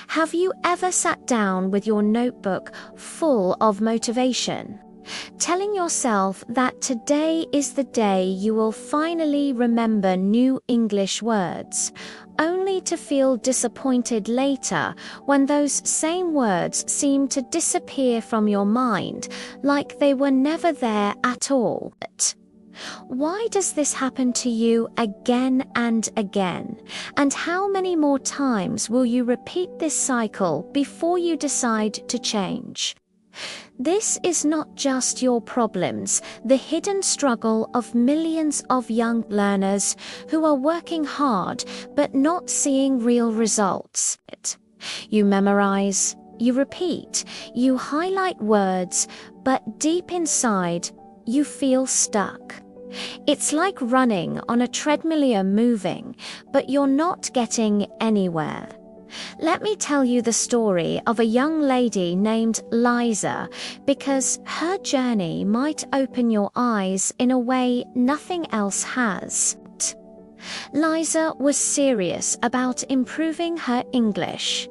Have you ever sat down with your notebook full of motivation, telling yourself that today is the day you will finally remember new English words, only to feel disappointed later when those same words seem to disappear from your mind like they were never there at all? Why does this happen to you again and again? And how many more times will you repeat this cycle before you decide to change? This is not just your problems, the hidden struggle of millions of young learners who are working hard but not seeing real results. You memorize, you repeat, you highlight words, but deep inside, you feel stuck. It's like running on a treadmill. You're moving, but you're not getting anywhere. Let me tell you the story of a young lady named Liza, because her journey might open your eyes in a way nothing else has. Liza was serious about improving her English.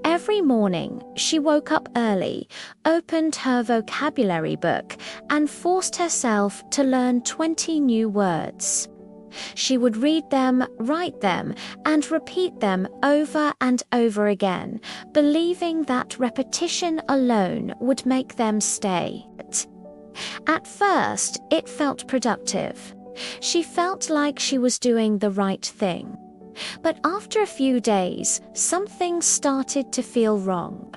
Every morning, she woke up early, opened her vocabulary book, and forced herself to learn 20 new words. She would read them, write them, and repeat them over and over again, believing that repetition alone would make them stay. At first, it felt productive. She felt like she was doing the right thing. But after a few days, something started to feel wrong.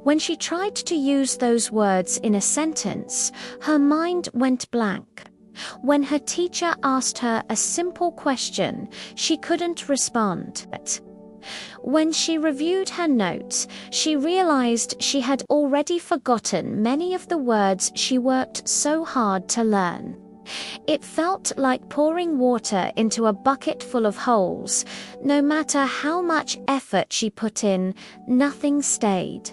When she tried to use those words in a sentence, her mind went blank. When her teacher asked her a simple question, she couldn't respond. When she reviewed her notes, she realized she had already forgotten many of the words she worked so hard to learn. It felt like pouring water into a bucket full of holes. No matter how much effort she put in, nothing stayed.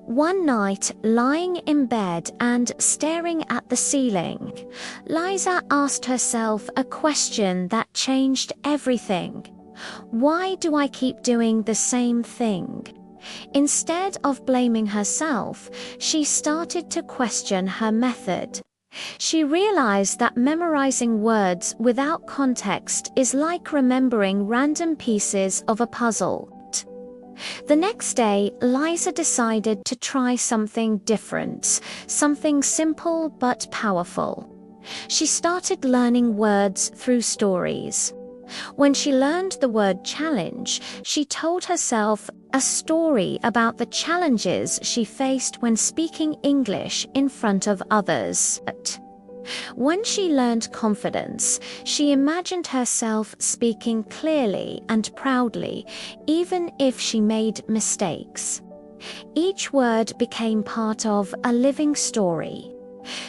One night, lying in bed and staring at the ceiling, Liza asked herself a question that changed everything. Why do I keep doing the same thing? Instead of blaming herself, she started to question her method. She realized that memorizing words without context is like remembering random pieces of a puzzle. The next day, Liza decided to try something different, something simple but powerful. She started learning words through stories. When she learned the word challenge, she told herself a story about the challenges she faced when speaking English in front of others. When she learned confidence, she imagined herself speaking clearly and proudly, even if she made mistakes. Each word became part of a living story.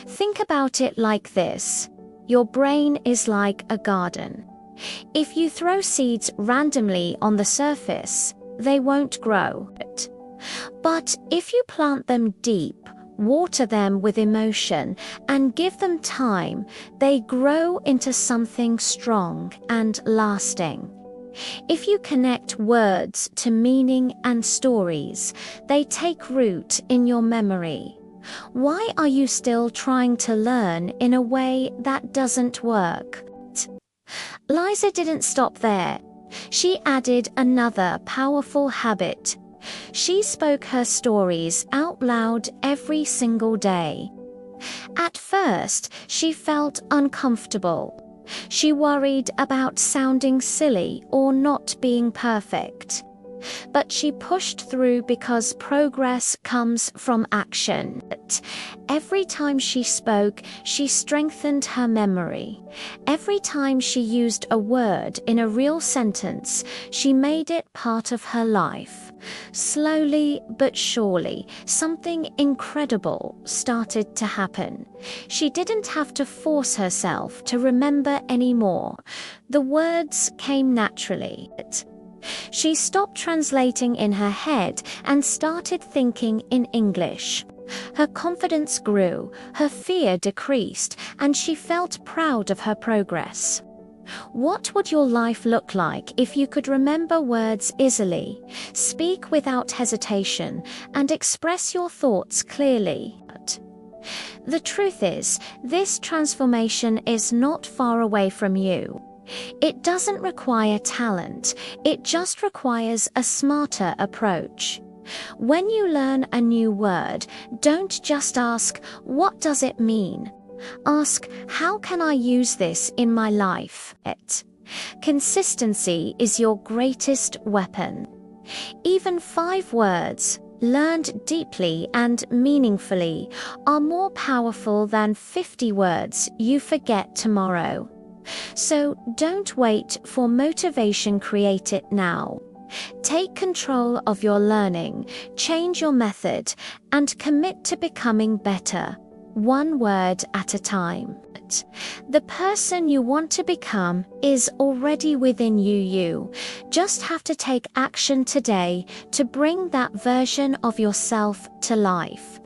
Think about it like this: your brain is like a garden. If you throw seeds randomly on the surface, they won't grow. But if you plant them deep, water them with emotion, and give them time, they grow into something strong and lasting. If you connect words to meaning and stories, they take root in your memory. Why are you still trying to learn in a way that doesn't work? Liza didn't stop there. She added another powerful habit. She spoke her stories out loud every single day. At first, she felt uncomfortable. She worried about sounding silly or not being perfect. But she pushed through because progress comes from action. Every time she spoke, she strengthened her memory. Every time she used a word in a real sentence, she made it part of her life. Slowly but surely, something incredible started to happen. She didn't have to force herself to remember anymore. The words came naturally. She stopped translating in her head and started thinking in English. Her confidence grew, her fear decreased, and she felt proud of her progress. What would your life look like if you could remember words easily, speak without hesitation, and express your thoughts clearly? The truth is, this transformation is not far away from you. It doesn't require talent, it just requires a smarter approach. When you learn a new word, don't just ask, "What does it mean?" Ask, "How can I use this in my life?" Consistency is your greatest weapon. Even 5 words, learned deeply and meaningfully, are more powerful than 50 words you forget tomorrow. So don't wait for motivation, create it now. Take control of your learning, change your method, and commit to becoming better, one word at a time. The person you want to become is already within you. You just have to take action today to bring that version of yourself to life.